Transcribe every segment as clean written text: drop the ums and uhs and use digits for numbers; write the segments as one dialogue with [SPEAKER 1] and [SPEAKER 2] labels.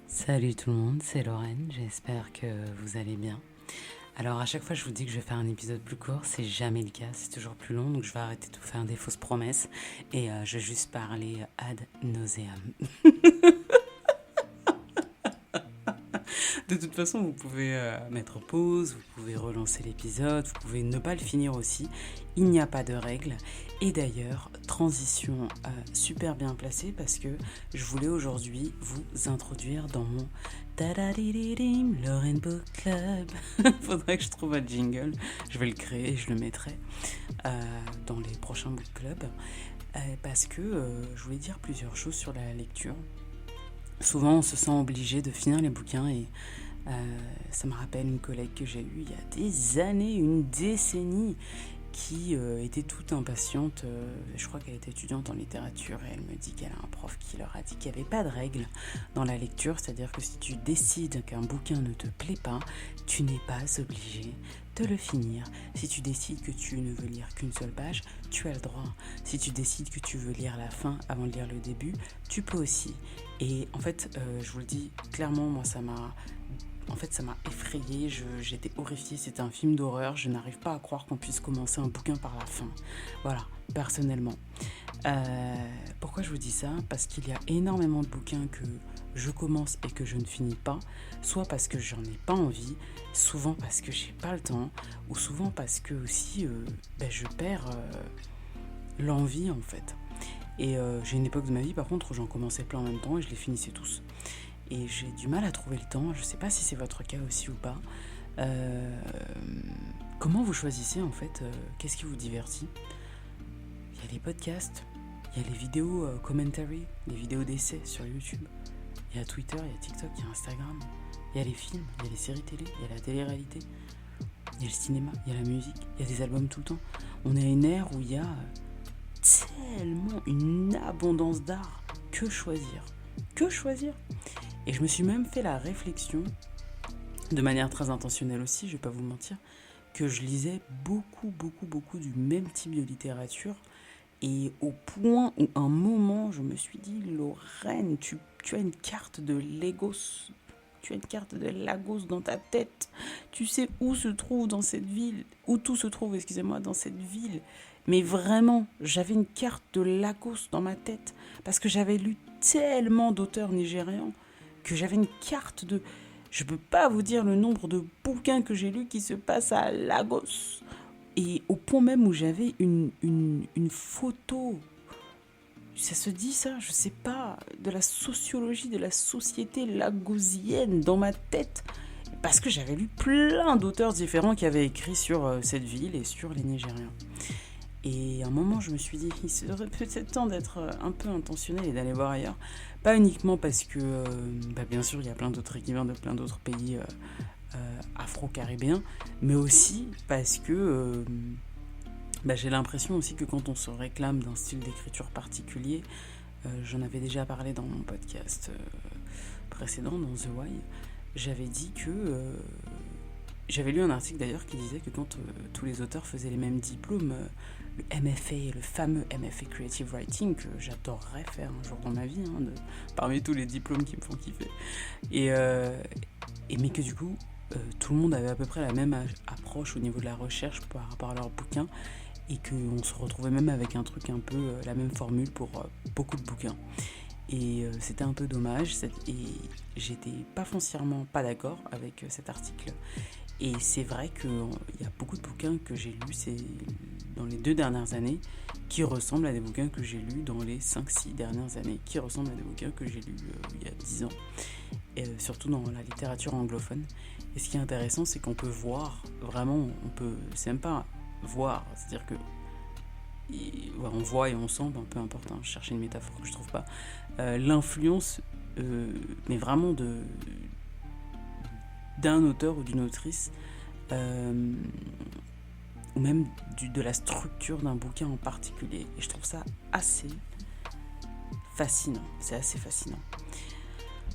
[SPEAKER 1] Salut tout le monde, c'est Lorraine, j'espère que vous allez bien. Alors à chaque fois je vous dis que je vais faire un épisode plus court, c'est jamais le cas, c'est toujours plus long, donc je vais arrêter de vous faire des fausses promesses et je vais juste parler ad nauseam. De toute façon, vous pouvez mettre pause, vous pouvez relancer l'épisode, vous pouvez ne pas le finir aussi. Il n'y a pas de règles. Et d'ailleurs, transition super bien placée parce que je voulais aujourd'hui vous introduire dans mon Tadadiridim Lorraine Book Club. Faudrait que je trouve un jingle. Je vais le créer et je le mettrai dans les prochains book clubs. Parce que je voulais dire plusieurs choses sur la lecture. Souvent, on se sent obligé de finir les bouquins et ça me rappelle une collègue que j'ai eue il y a des années, une décennie, qui était toute impatiente. Je crois qu'elle était étudiante en littérature et elle me dit qu'elle a un prof qui leur a dit qu'il n'y avait pas de règle dans la lecture, c'est-à-dire que si tu décides qu'un bouquin ne te plaît pas, tu n'es pas obligé de le finir. Si tu décides que tu ne veux lire qu'une seule page, tu as le droit. Si tu décides que tu veux lire la fin avant de lire le début, tu peux aussi. Et en fait, je vous le dis clairement, moi ça m'a effrayée, j'étais horrifiée, c'était un film d'horreur, je n'arrive pas à croire qu'on puisse commencer un bouquin par la fin. Voilà, personnellement. Pourquoi je vous dis ça ? Parce qu'il y a énormément de bouquins que je commence et que je ne finis pas, soit parce que j'en ai pas envie, souvent parce que j'ai pas le temps, ou souvent parce que aussi je perds l'envie en fait. Et j'ai une époque de ma vie par contre où j'en commençais plein en même temps et je les finissais tous. Et j'ai du mal à trouver le temps, je sais pas si c'est votre cas aussi ou pas. Comment vous choisissez en fait qu'est-ce qui vous divertit ? Il y a les podcasts, il y a les vidéos commentary, les vidéos d'essais sur YouTube. Il y a Twitter, il y a TikTok, il y a Instagram. Il y a les films, il y a les séries télé, il y a la télé-réalité. Il y a le cinéma, il y a la musique, il y a des albums tout le temps. On est à une ère où il y a tellement une abondance d'art. Que choisir ? Que choisir ? Et je me suis même fait la réflexion, de manière très intentionnelle aussi, je vais pas vous mentir, que je lisais beaucoup du même type de littérature. Et au point où un moment, je me suis dit, Lorraine, tu as une carte de Lagos. Tu as une carte de Lagos dans ta tête. Tu sais où se trouve dans cette ville, où tout se trouve, excusez-moi, dans cette ville. Mais vraiment, j'avais une carte de Lagos dans ma tête parce que j'avais lu tellement d'auteurs nigérians que j'avais une carte de... Je peux pas vous dire le nombre de bouquins que j'ai lus qui se passent à Lagos. Et au point même où j'avais une photo, ça se dit ça, je sais pas, de la sociologie de la société lagosienne dans ma tête. Parce que j'avais lu plein d'auteurs différents qui avaient écrit sur cette ville et sur les Nigériens. Et à un moment, je me suis dit, il serait peut-être temps d'être un peu intentionnel et d'aller voir ailleurs. Pas uniquement parce que, bien sûr, il y a plein d'autres écrivains de plein d'autres pays afro-caribéens, mais aussi parce que j'ai l'impression aussi que quand on se réclame d'un style d'écriture particulier, j'en avais déjà parlé dans mon podcast précédent, dans The Why, j'avais dit que... j'avais lu un article d'ailleurs qui disait que quand tous les auteurs faisaient les mêmes diplômes, le MFA, le fameux MFA Creative Writing, que j'adorerais faire un jour dans ma vie, parmi tous les diplômes qui me font kiffer, mais que du coup, tout le monde avait à peu près la même approche au niveau de la recherche par rapport à leurs bouquins, et qu'on se retrouvait même avec un truc un peu la même formule pour beaucoup de bouquins. Et c'était un peu dommage, et j'étais pas foncièrement pas d'accord avec cet article. Et c'est vrai qu'il y a beaucoup de bouquins que j'ai lus dans les 2 dernières années qui ressemblent à des bouquins que j'ai lus dans les 5-6 dernières années, qui ressemblent à des bouquins que j'ai lus il y a 10 ans, et surtout dans la littérature anglophone. Et ce qui est intéressant, c'est qu'on peut voir, vraiment, c'est même pas voir, c'est-à-dire que on voit et on sent, peu importe, je cherchais une métaphore que je trouve pas, l'influence, mais vraiment d'un auteur ou d'une autrice, ou même de la structure d'un bouquin en particulier. Et je trouve ça assez fascinant, c'est assez fascinant.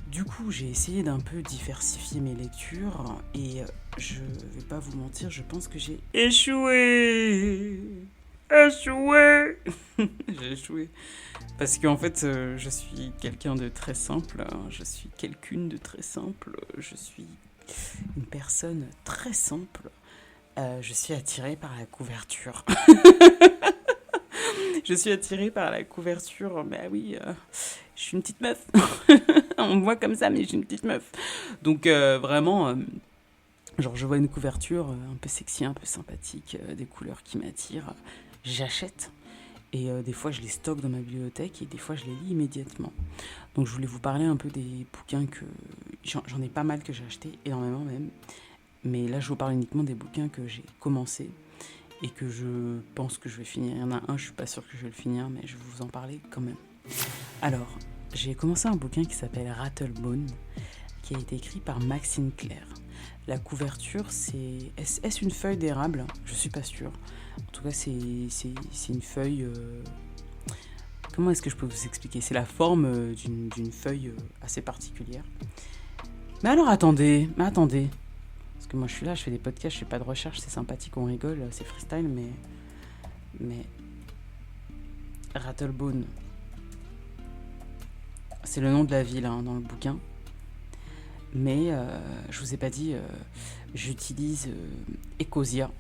[SPEAKER 1] Du coup, j'ai essayé d'un peu diversifier mes lectures et je vais pas vous mentir, je pense que j'ai échoué. Échoué. J'ai échoué. Parce qu'en fait, je suis quelqu'un de très simple. Je suis quelqu'une de très simple. Je suis une personne très simple. Je suis attirée par la couverture. Je suis attirée par la couverture. Mais oui, je suis une petite meuf. On me voit comme ça, mais je suis une petite meuf. Donc vraiment, genre je vois une couverture un peu sexy, un peu sympathique, des couleurs qui m'attirent. J'achète. Et des fois, je les stocke dans ma bibliothèque et des fois, je les lis immédiatement. Donc, je voulais vous parler un peu des bouquins que... J'en ai pas mal que j'ai achetés, énormément même. Mais là, je vous parle uniquement des bouquins que j'ai commencé et que je pense que je vais finir. Il y en a un, je suis pas sûre que je vais le finir, mais je vais vous en parler quand même. Alors, j'ai commencé un bouquin qui s'appelle Rattlebone, qui a été écrit par Maxine Claire. La couverture, c'est... Est-ce une feuille d'érable ? Je suis pas sûre. En tout cas, c'est une feuille... Comment est-ce que je peux vous expliquer ? C'est la forme d'une feuille assez particulière. Mais alors, attendez. Parce que moi, je suis là, je fais des podcasts, je fais pas de recherche, c'est sympathique, on rigole, c'est freestyle, mais... Rattlebone. C'est le nom de la ville dans le bouquin. Mais je vous ai pas dit, j'utilise Ecosia.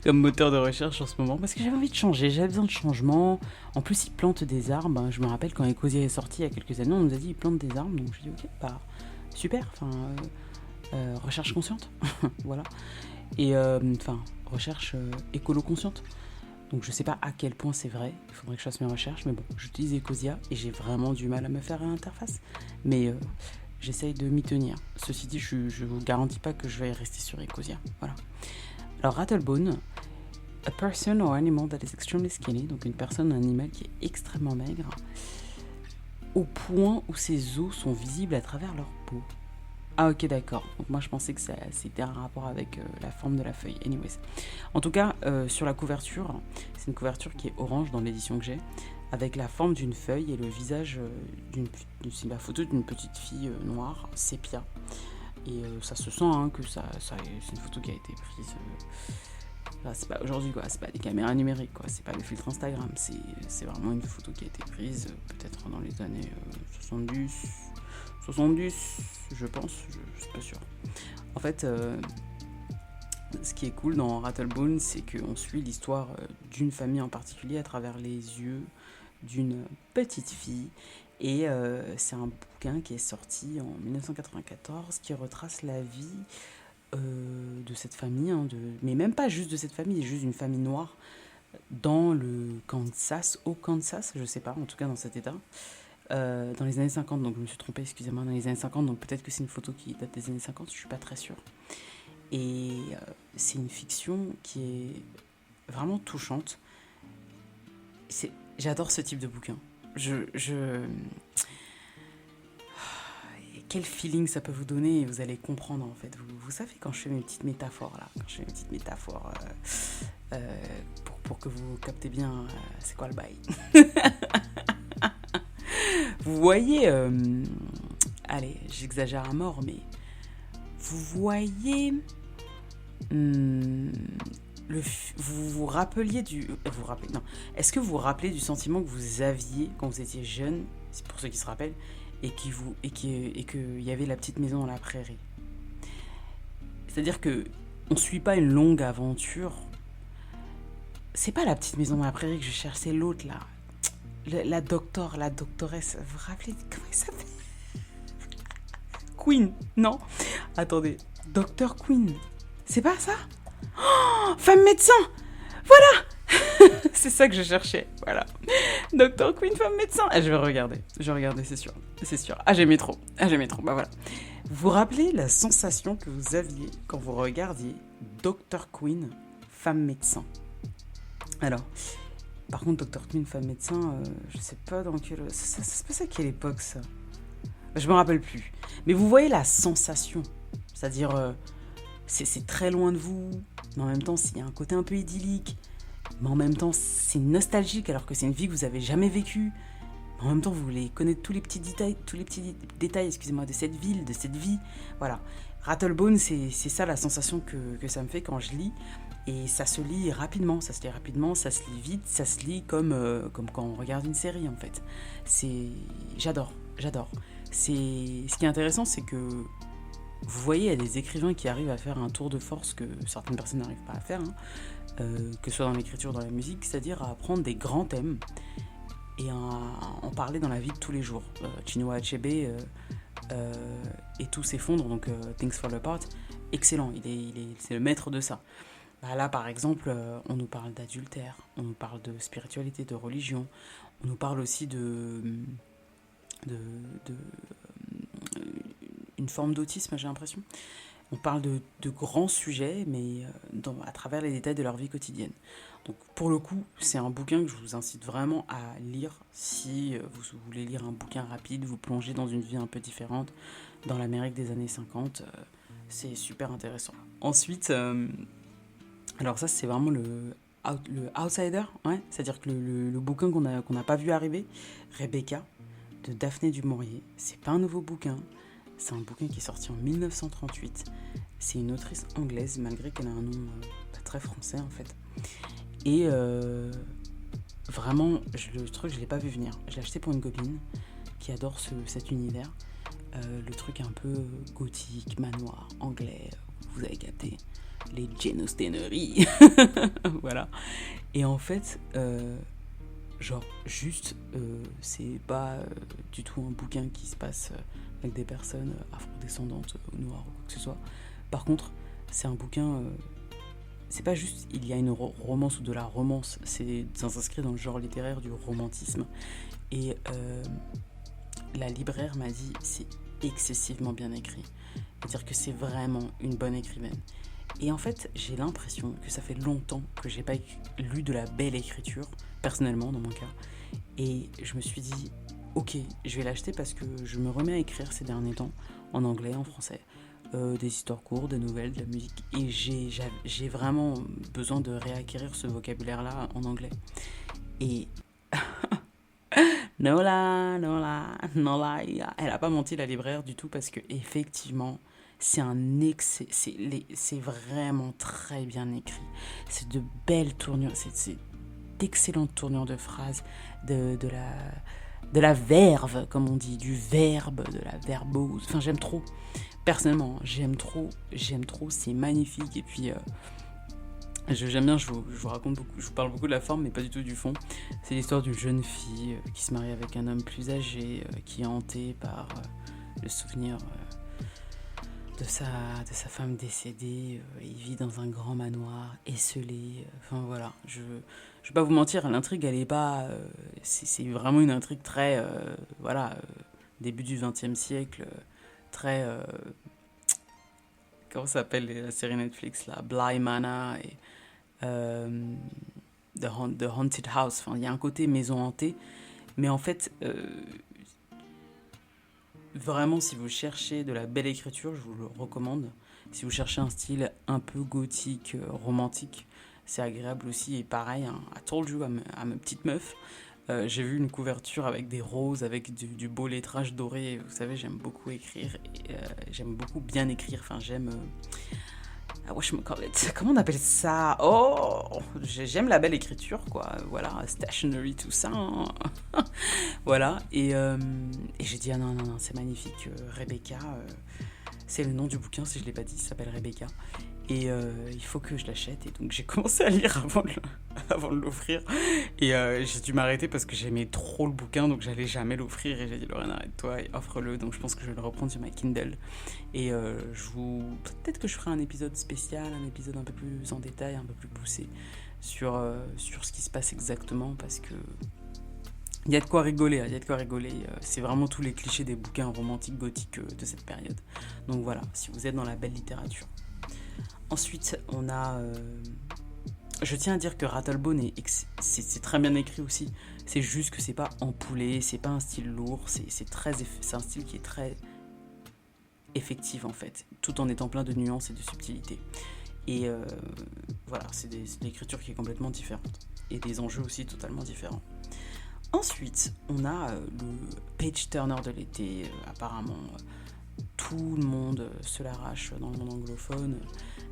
[SPEAKER 1] Comme moteur de recherche en ce moment parce que j'avais envie de changer, j'avais besoin de changement. En plus, ils plantent des arbres. Je me rappelle quand Ecosia est sorti il y a quelques années, on nous a dit ils plantent des arbres. Donc je dis ok, bah super. Recherche consciente, voilà. Et recherche écolo-consciente. Donc je sais pas à quel point c'est vrai, il faudrait que je fasse mes recherches, mais bon, j'utilise Ecosia et j'ai vraiment du mal à me faire à l'interface. Mais j'essaye de m'y tenir. Ceci dit, je vous garantis pas que je vais rester sur Ecosia. Voilà. Alors Rattlebone, a person or animal that is extremely skinny, donc une personne, un animal qui est extrêmement maigre, au point où ses os sont visibles à travers leur peau. Ah ok, d'accord. Donc moi je pensais que c'était un rapport avec la forme de la feuille. Anyways. En tout cas, sur la couverture, c'est une couverture qui est orange dans l'édition que j'ai, avec la forme d'une feuille et le visage c'est la photo d'une petite fille noire, sépia. Et ça se sent que c'est une photo qui a été prise. C'est pas aujourd'hui quoi, c'est pas des caméras numériques quoi, c'est pas le filtre Instagram, c'est vraiment une photo qui a été prise peut-être dans les années 70, je pense, je suis pas sûre. En fait, ce qui est cool dans Rattlebone, c'est qu'on suit l'histoire d'une famille en particulier à travers les yeux d'une petite fille. Et c'est un bouquin qui est sorti en 1994 qui retrace la vie de cette famille, mais même pas juste de cette famille, juste d'une famille noire dans le Kansas, au Kansas, je sais pas, en tout cas dans cet état, dans les années 50, donc je me suis trompée, excusez-moi, dans les années 50, donc peut-être que c'est une photo qui date des années 50, je suis pas très sûre. Et c'est une fiction qui est vraiment touchante. J'adore ce type de bouquin. Quel feeling ça peut vous donner et vous allez comprendre en fait. Vous savez quand je fais mes petites métaphores là, pour que vous captez bien c'est quoi le bail. Vous voyez, allez, j'exagère à mort, mais vous voyez, est-ce que vous vous rappelez du sentiment que vous aviez quand vous étiez jeune, c'est pour ceux qui se rappellent, et qu'il y avait la petite maison dans la prairie. C'est-à-dire que on suit pas une longue aventure. C'est pas la petite maison dans la prairie que je cherche, c'est l'autre là. La doctoresse, vous vous rappelez comment elle s'appelle ? Queen, non ? Attendez, Dr Queen, c'est pas ça ? Oh, femme médecin ! Voilà. C'est ça que je cherchais, voilà. Dr Queen, femme médecin. Ah, je vais regarder, c'est sûr. Ah, j'aimais trop, bah voilà. Vous vous rappelez la sensation que vous aviez quand vous regardiez Dr Queen, femme médecin ? Alors, par contre, Dr Queen, femme médecin, je sais pas dans quelle... Ça se passe à quelle époque, ça ? Je me rappelle plus. Mais vous voyez la sensation, c'est-à-dire... C'est très loin de vous, mais en même temps, il y a un côté un peu idyllique. Mais en même temps, c'est nostalgique alors que c'est une vie que vous avez jamais vécue. Mais en même temps, vous voulez connaître tous les petits détails, excusez-moi, de cette ville, de cette vie. Voilà. Rattlebone, c'est ça la sensation que ça me fait quand je lis. Et ça se lit rapidement, ça se lit rapidement, ça se lit vite, ça se lit comme quand on regarde une série en fait. J'adore. Ce qui est intéressant, c'est que vous voyez, il y a des écrivains qui arrivent à faire un tour de force que certaines personnes n'arrivent pas à faire, que ce soit dans l'écriture ou dans la musique, c'est-à-dire à prendre des grands thèmes et à en parler dans la vie de tous les jours. Chinua Achebe et tout s'effondre, donc Things Fall Apart, excellent, c'est le maître de ça. Là, par exemple, on nous parle d'adultère, on nous parle de spiritualité, de religion, on nous parle aussi une forme d'autisme, j'ai l'impression. On parle de grands sujets, mais à travers les détails de leur vie quotidienne. Donc, pour le coup, c'est un bouquin que je vous incite vraiment à lire si vous voulez lire un bouquin rapide, vous plongez dans une vie un peu différente, dans l'Amérique des années 50, c'est super intéressant. Ensuite, alors ça, c'est vraiment le Outsider, ouais, c'est-à-dire que le bouquin qu'on n'a pas vu arriver, Rebecca, de Daphné du Maurier. C'est pas un nouveau bouquin, c'est un bouquin qui est sorti en 1938. C'est une autrice anglaise, malgré qu'elle a un nom pas très français en fait. Et vraiment, le truc, je l'ai pas vu venir. Je l'ai acheté pour une copine qui adore cet univers. Le truc un peu gothique, manoir, anglais, vous avez capté. Les Jane Austenery. Voilà. Et en fait, c'est pas du tout un bouquin qui se passe avec des personnes afrodescendantes ou noires ou quoi que ce soit. Par contre, c'est un bouquin, c'est pas juste il y a une romance ou de la romance, ça s'inscrit dans le genre littéraire du romantisme. Et la libraire m'a dit c'est excessivement bien écrit. C'est-à-dire que c'est vraiment une bonne écrivaine. Et en fait, j'ai l'impression que ça fait longtemps que j'ai pas lu de la belle écriture, personnellement dans mon cas. Et je me suis dit, ok, je vais l'acheter parce que je me remets à écrire ces derniers temps, en anglais, en français. Des histoires courtes, des nouvelles, de la musique. Et j'ai vraiment besoin de réacquérir ce vocabulaire-là en anglais. Et no lie, elle a pas menti la libraire du tout parce que effectivement, c'est vraiment très bien écrit. C'est de belles tournures, c'est d'excellentes tournures de phrases, de la verve, comme on dit, du verbe, de la verbose. Enfin, j'aime trop. Personnellement, j'aime trop, c'est magnifique. Et puis, j'aime bien, je vous raconte beaucoup, je vous parle beaucoup de la forme, mais pas du tout du fond. C'est l'histoire d'une jeune fille qui se marie avec un homme plus âgé, qui est hanté par le souvenir de sa femme décédée. Il vit dans un grand manoir, esselé. Enfin voilà, je vais pas vous mentir, l'intrigue, elle est pas... c'est vraiment une intrigue très... début du XXe siècle, très... comment ça s'appelle la série Netflix là, Bly Manor et The Haunted House. Enfin, il y a un côté maison hantée, mais en fait, vraiment, si vous cherchez de la belle écriture, je vous le recommande. Si vous cherchez un style un peu gothique, romantique, c'est agréable aussi. Et pareil, I told you, à ma petite meuf, j'ai vu une couverture avec des roses, avec du beau lettrage doré. Vous savez, j'aime beaucoup écrire, et j'aime beaucoup bien écrire. Enfin, j'aime... comment on appelle ça? Oh, j'aime la belle écriture, quoi. Voilà, stationery, tout ça. Hein. Voilà, et j'ai dit, ah non, c'est magnifique. Rebecca, c'est le nom du bouquin, si je ne l'ai pas dit, il s'appelle Rebecca. Et il faut que je l'achète. Et donc j'ai commencé à lire avant de l'offrir. Et j'ai dû m'arrêter parce que j'aimais trop le bouquin, donc j'allais jamais l'offrir. Et j'ai dit, Lorraine, arrête-toi et offre-le. Donc je pense que je vais le reprendre sur ma Kindle. Et peut-être que je ferai un épisode spécial, un épisode un peu plus en détail, un peu plus poussé sur ce qui se passe exactement, parce que il y a de quoi rigoler, c'est vraiment tous les clichés des bouquins romantiques gothiques de cette période. Donc voilà, si vous êtes dans la belle littérature. Ensuite, on a... je tiens à dire que Rattlebone, c'est très bien écrit aussi. C'est juste que c'est pas empoulé, c'est pas un style lourd, c'est un style qui est très effectif en fait, tout en étant plein de nuances et de subtilités. Et voilà, c'est de l'écriture qui est complètement différente. Et des enjeux aussi totalement différents. Ensuite, on a le page turner de l'été, apparemment tout le monde se l'arrache dans le monde anglophone,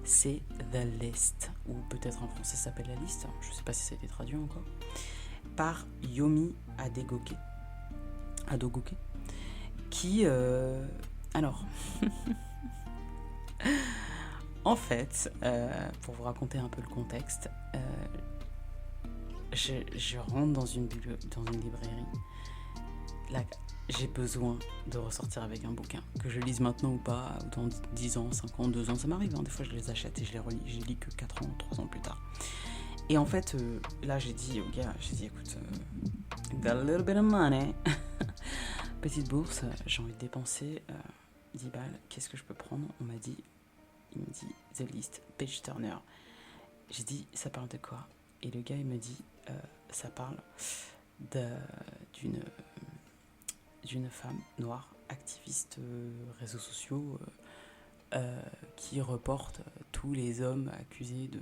[SPEAKER 1] c'est The List, ou peut-être en français ça s'appelle La Liste, je sais pas si ça a été traduit encore, par Yomi Adegoke, qui... alors... En fait, pour vous raconter un peu le contexte, je rentre dans une librairie. Là, j'ai besoin de ressortir avec un bouquin. Que je lise maintenant ou pas, ou dans 10 ans, 5 ans, 2 ans, ça m'arrive. Hein, des fois, je les achète et je les relis. Je les lis que 4 ans, 3 ans plus tard. Et en fait, là, j'ai dit au gars, écoute, got a little bit of money. Petite bourse, j'ai envie de dépenser 10 balles. Qu'est-ce que je peux prendre ? Il me dit The List, Page Turner. J'ai dit, ça parle de quoi ? Et le gars, il me dit, ça parle d'une femme noire, activiste réseaux sociaux, qui reporte tous les hommes accusés de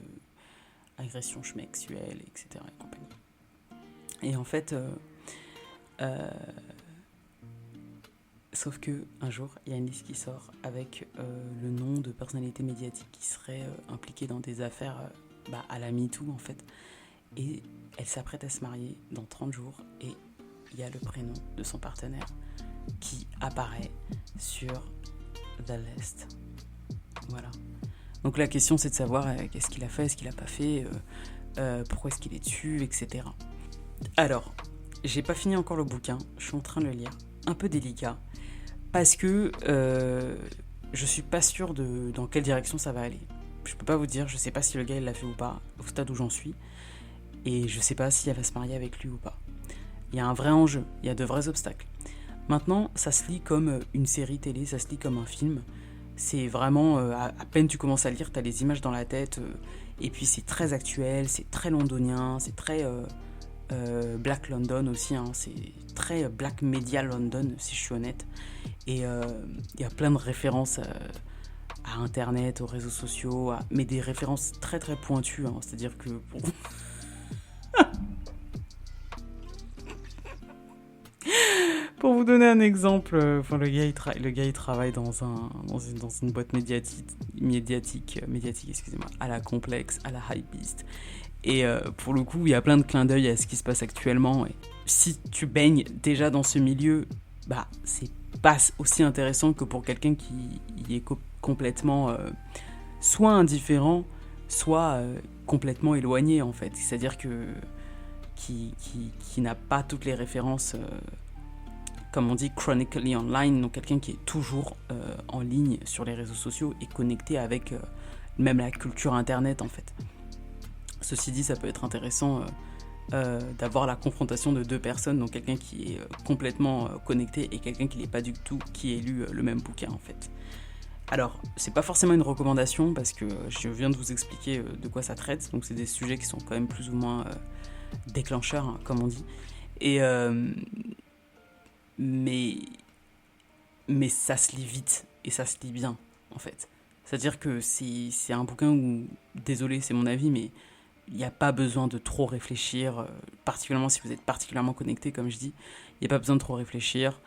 [SPEAKER 1] agression sexuelle, etc. et compagnie. Et en fait, sauf que un jour, il y a une liste qui sort avec le nom de personnalités médiatiques qui seraient impliquées dans des affaires à la MeToo, en fait. Et elle s'apprête à se marier dans 30 jours et il y a le prénom de son partenaire qui apparaît sur The List. Voilà. Donc la question, c'est de savoir qu'est-ce qu'il a fait, est-ce qu'il n'a pas fait, pourquoi est-ce qu'il est dessus, etc. Alors, j'ai pas fini encore le bouquin, je suis en train de le lire. Un peu délicat, parce que je suis pas sûre dans quelle direction ça va aller. Je peux pas vous dire, je sais pas si le gars il l'a fait ou pas, au stade où j'en suis, et je sais pas si elle va se marier avec lui ou pas. Il y a un vrai enjeu, il y a de vrais obstacles. Maintenant, ça se lit comme une série télé, ça se lit comme un film. C'est vraiment, à peine tu commences à lire, t'as les images dans la tête, et puis c'est très actuel, c'est très londonien, c'est très Black London aussi, hein, c'est très Black Media London, si je suis honnête. Et il y a plein de références à Internet, aux réseaux sociaux, mais des références très très pointues, hein, c'est-à-dire que... Pour vous donner un exemple, le gars il travaille dans une boîte médiatique, excusez-moi, à la Complex, à la Hypebeast. Et pour le coup, il y a plein de clins d'œil à ce qui se passe actuellement. Et si tu baignes déjà dans ce milieu, c'est pas aussi intéressant que pour quelqu'un qui y est complètement soit indifférent, soit complètement éloigné en fait. C'est-à-dire que qui n'a pas toutes les références, comme on dit, chronically online, donc quelqu'un qui est toujours en ligne sur les réseaux sociaux et connecté avec même la culture internet en fait. Ceci dit, ça peut être intéressant d'avoir la confrontation de deux personnes, donc quelqu'un qui est complètement connecté et quelqu'un qui n'est pas du tout, qui ait lu le même bouquin en fait. Alors, c'est pas forcément une recommandation parce que je viens de vous expliquer de quoi ça traite, donc c'est des sujets qui sont quand même plus ou moins déclencheurs, hein, comme on dit. Et mais ça se lit vite et ça se lit bien en fait. C'est-à-dire que c'est un bouquin où, désolé c'est mon avis, mais il n'y a pas besoin de trop réfléchir, particulièrement si vous êtes particulièrement connecté comme je dis, il n'y a pas besoin de trop réfléchir.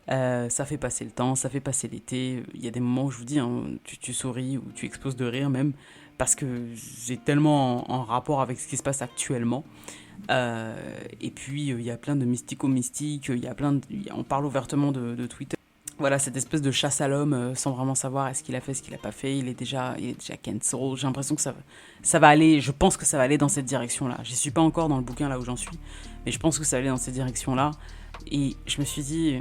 [SPEAKER 1] Ça fait passer le temps, ça fait passer l'été. Il y a des moments où je vous dis, hein, tu souris ou tu exploses de rire même, parce que c'est tellement en rapport avec ce qui se passe actuellement. Et puis il y a plein de mystico-mystiques, on parle ouvertement de Twitter. Voilà, cette espèce de chasse à l'homme sans vraiment savoir est-ce qu'il a fait, ce qu'il a pas fait. Il est déjà cancel. J'ai l'impression que ça va aller, je pense que ça va aller dans cette direction-là. J'y suis pas encore dans le bouquin là où j'en suis, mais je pense que ça va aller dans cette direction-là. Et je me suis dit,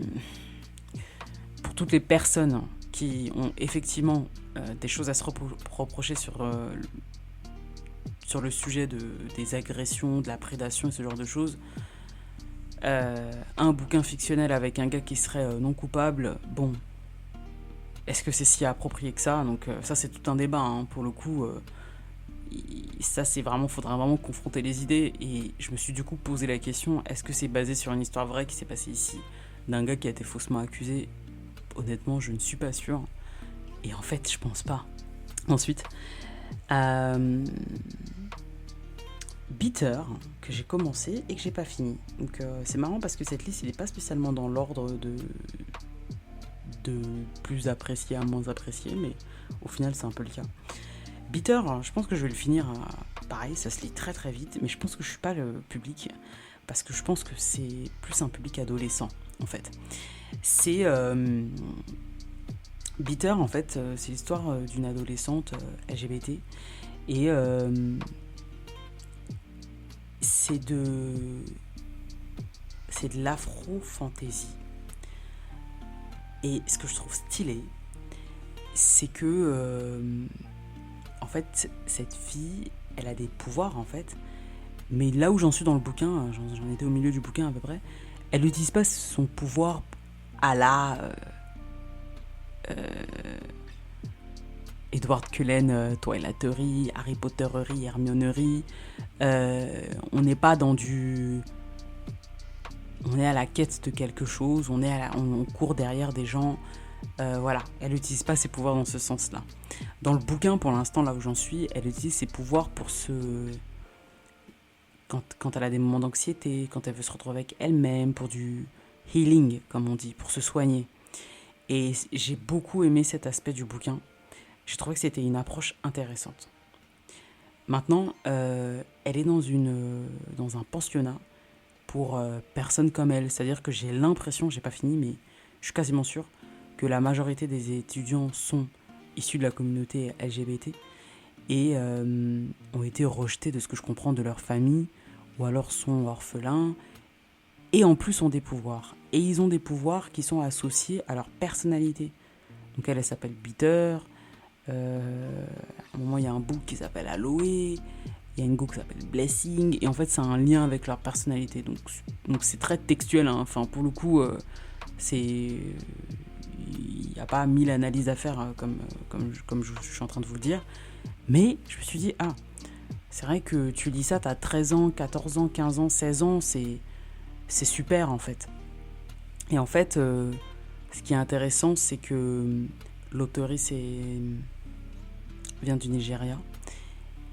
[SPEAKER 1] pour toutes les personnes qui ont effectivement des choses à se reprocher sur le sujet des agressions, de la prédation et ce genre de choses, un bouquin fictionnel avec un gars qui serait non coupable, bon, est-ce que c'est si approprié que ça ? Donc ça c'est tout un débat, hein, pour le coup, ça c'est vraiment, faudra vraiment confronter les idées. Et je me suis du coup posé la question, est-ce que c'est basé sur une histoire vraie qui s'est passée ici, d'un gars qui a été faussement accusé ? Honnêtement, je ne suis pas sûre. Et en fait, je pense pas. Ensuite, Bitter, que j'ai commencé et que j'ai pas fini. Donc c'est marrant parce que cette liste, il n'est pas spécialement dans l'ordre de plus apprécié à moins apprécié, mais au final c'est un peu le cas. Bitter, je pense que je vais le finir, pareil, ça se lit très très vite, mais je pense que je suis pas le public, parce que je pense que c'est plus un public adolescent, en fait. C'est... Bitter, en fait, c'est l'histoire d'une adolescente LGBT, et c'est de l'afro-fantasy. Et ce que je trouve stylé, c'est que, en fait, cette fille, elle a des pouvoirs, en fait. Mais là où j'en suis dans le bouquin, j'en étais au milieu du bouquin à peu près, elle n'utilise pas son pouvoir à la Edward Cullen, Twilighterie, Harry Potterie, Hermionerie. On n'est pas dans du... On est à la quête de quelque chose, on court derrière des gens. Voilà, elle n'utilise pas ses pouvoirs dans ce sens-là. Dans le bouquin, pour l'instant, là où j'en suis, elle utilise ses pouvoirs pour se... Quand elle a des moments d'anxiété, quand elle veut se retrouver avec elle-même, pour du healing, comme on dit, pour se soigner. Et j'ai beaucoup aimé cet aspect du bouquin. J'ai trouvé que c'était une approche intéressante. Maintenant, elle est dans un pensionnat pour personnes comme elle. C'est-à-dire que j'ai l'impression, j'ai pas fini, mais je suis quasiment sûr que la majorité des étudiants sont issus de la communauté LGBT et ont été rejetés de ce que je comprends de leur famille, ou alors sont orphelins, et en plus ont des pouvoirs. Et ils ont des pouvoirs qui sont associés à leur personnalité. Donc elle s'appelle Bitter, à un moment il y a un book qui s'appelle Aloe, il y a une go qui s'appelle Blessing, et en fait c'est un lien avec leur personnalité. Donc c'est très textuel, hein. Enfin pour le coup, il n'y a pas 1000 analyses à faire comme je suis en train de vous le dire. Mais je me suis dit, c'est vrai que tu lis ça, t'as 13 ans, 14 ans, 15 ans, 16 ans, c'est super en fait. Et en fait, ce qui est intéressant, c'est que l'auteurice vient du Nigeria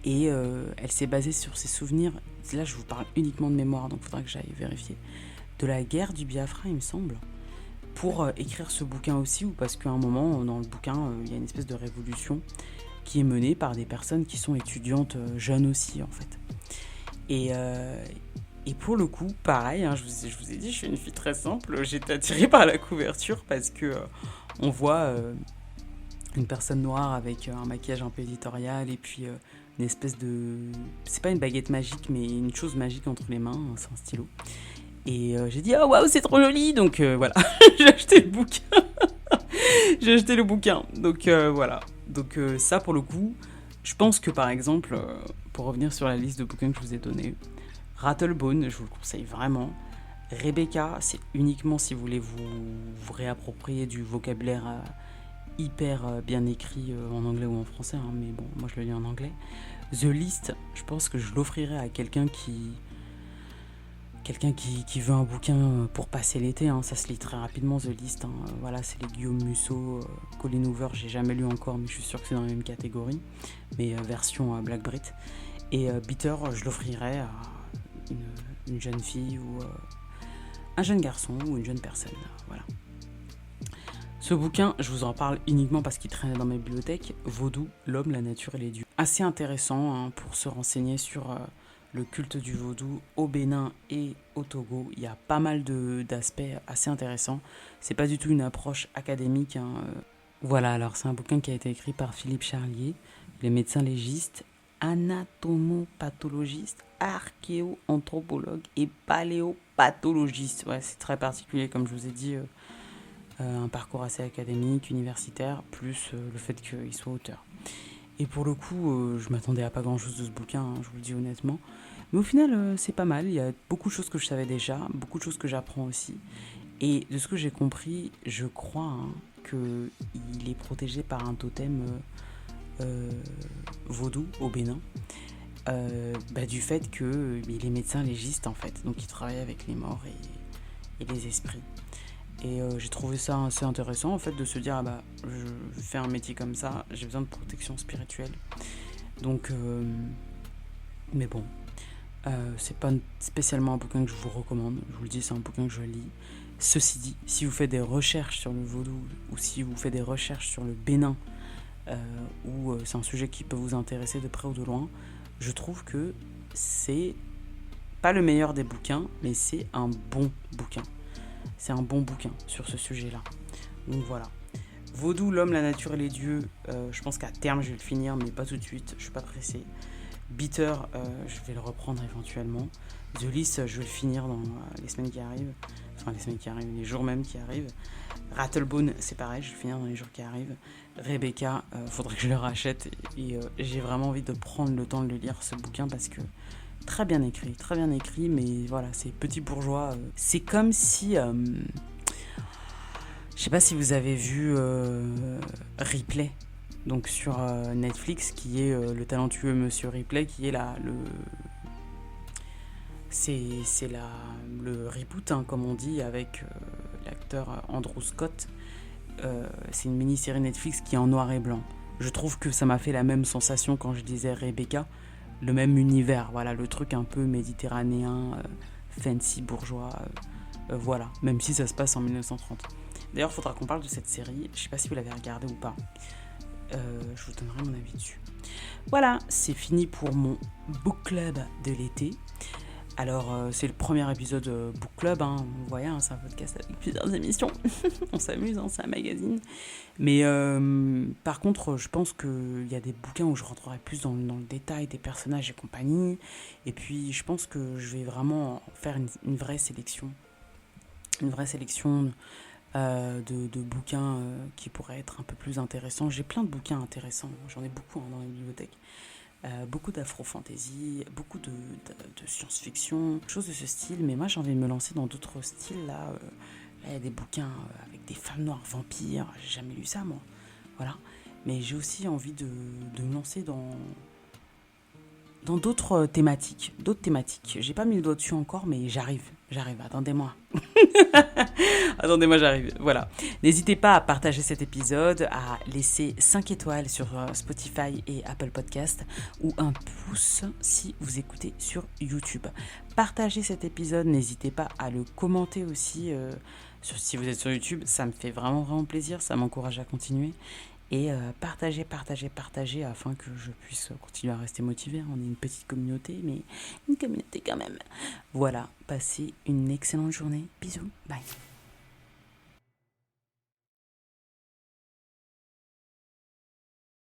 [SPEAKER 1] et elle s'est basée sur ses souvenirs. Là, je vous parle uniquement de mémoire, donc il faudra que j'aille vérifier. De la guerre du Biafra, il me semble, pour écrire ce bouquin aussi, ou parce qu'à un moment, dans le bouquin, il y a une espèce de révolution qui est menée par des personnes qui sont étudiantes jeunes aussi, en fait. Et pour le coup, pareil, hein, je vous ai dit, je suis une fille très simple. J'étais attirée par la couverture parce que on voit une personne noire avec un maquillage un peu éditorial et puis une espèce de... C'est pas une baguette magique, mais une chose magique entre les mains, c'est un stylo. Et j'ai dit, oh waouh, c'est trop joli. Donc voilà, j'ai acheté le bouquin. J'ai acheté le bouquin. Donc voilà. Donc ça, pour le coup, je pense que par exemple, pour revenir sur la liste de bouquins que je vous ai donnée, Rattlebone, je vous le conseille vraiment. Rebecca, c'est uniquement si vous voulez vous réapproprier du vocabulaire hyper bien écrit en anglais ou en français, hein, mais bon, moi je le lis en anglais. The List, je pense que je l'offrirais à quelqu'un qui veut un bouquin pour passer l'été, hein. Ça se lit très rapidement, The List, hein. Voilà, c'est les Guillaume Musso, Colin Hoover, j'ai jamais lu encore, mais je suis sûr que c'est dans la même catégorie, mais version Black Brit. Et Bitter, je l'offrirais à une jeune fille ou un jeune garçon ou une jeune personne, voilà. Ce bouquin, je vous en parle uniquement parce qu'il traînait dans ma bibliothèque, Vaudou, l'homme, la nature et les dieux. Assez intéressant, hein, pour se renseigner sur le culte du vaudou au Bénin et au Togo. Il y a pas mal d'aspects assez intéressants. C'est pas du tout une approche académique, hein. Voilà, alors c'est un bouquin qui a été écrit par Philippe Charlier, il est médecin légiste, anatomopathologiste, archéo-anthropologue et paléopathologiste. Ouais, c'est très particulier, comme je vous ai dit, un parcours assez académique, universitaire, plus le fait qu'il soit auteur. Et pour le coup, je m'attendais à pas grand-chose de ce bouquin, hein, je vous le dis honnêtement. Mais au final, c'est pas mal. Il y a beaucoup de choses que je savais déjà, beaucoup de choses que j'apprends aussi. Et de ce que j'ai compris, je crois qu'il est protégé par un totem vaudou au Bénin. Du fait qu'il est médecin légiste en fait. Donc il travaille avec les morts et les esprits. Et j'ai trouvé ça assez intéressant en fait de se dire je fais un métier comme ça, j'ai besoin de protection spirituelle. Donc mais bon, c'est pas spécialement un bouquin que je vous recommande. Je vous le dis, c'est un bouquin que je lis. Ceci dit, si vous faites des recherches sur le vaudou ou si vous faites des recherches sur le Bénin, ou c'est un sujet qui peut vous intéresser de près ou de loin, je trouve que c'est pas le meilleur des bouquins, mais c'est un bon bouquin. C'est un bon bouquin sur ce sujet-là. Donc voilà. Vaudou, l'homme, la nature et les dieux, je pense qu'à terme je vais le finir, mais pas tout de suite, je suis pas pressé. Bitter, je vais le reprendre éventuellement. The List, je vais le finir dans les semaines qui arrivent. Enfin, les jours même qui arrivent. Rattlebone, c'est pareil, je vais le finir dans les jours qui arrivent. Rebecca, faudrait que je le rachète. Et j'ai vraiment envie de prendre le temps de le lire, ce bouquin, parce que très bien écrit, mais voilà, c'est petit bourgeois. C'est comme si... je sais pas si vous avez vu Ripley, donc sur Netflix, qui est le talentueux Monsieur Ripley, qui est le reboot, hein, comme on dit, avec l'acteur Andrew Scott. C'est une mini-série Netflix qui est en noir et blanc. Je trouve que ça m'a fait la même sensation quand je disais Rebecca, le même univers, voilà, le truc un peu méditerranéen, fancy, bourgeois, voilà, même si ça se passe en 1930. D'ailleurs, il faudra qu'on parle de cette série, je sais pas si vous l'avez regardée ou pas, je vous donnerai mon avis dessus. Voilà, c'est fini pour mon book club de l'été. Alors, c'est le premier épisode book club, hein. Vous voyez, hein, c'est un podcast avec plusieurs émissions. On s'amuse, hein, c'est un magazine. Mais par contre, je pense qu'il y a des bouquins où je rentrerai plus dans le détail des personnages et compagnie. Et puis, je pense que je vais vraiment faire une vraie sélection. Une vraie sélection de bouquins qui pourraient être un peu plus intéressants. J'ai plein de bouquins intéressants, j'en ai beaucoup, hein, dans la bibliothèque. Beaucoup d'afro-fantasy, beaucoup de science-fiction, choses de ce style, mais moi j'ai envie de me lancer dans d'autres styles. Là, il y a des bouquins avec des femmes noires vampires, j'ai jamais lu ça moi, voilà. Mais j'ai aussi envie de me lancer dans d'autres thématiques, J'ai pas mis le doigt dessus encore, mais j'arrive, attendez-moi. Attendez-moi, j'arrive. Voilà. N'hésitez pas à partager cet épisode, à laisser 5 étoiles sur Spotify et Apple Podcast ou un pouce si vous écoutez sur YouTube. Partagez cet épisode, n'hésitez pas à le commenter aussi si vous êtes sur YouTube. Ça me fait vraiment plaisir, ça m'encourage à continuer. Et partagez afin que je puisse continuer à rester motivé. On est une petite communauté, mais une communauté quand même. Voilà, passez une excellente journée. Bisous, bye.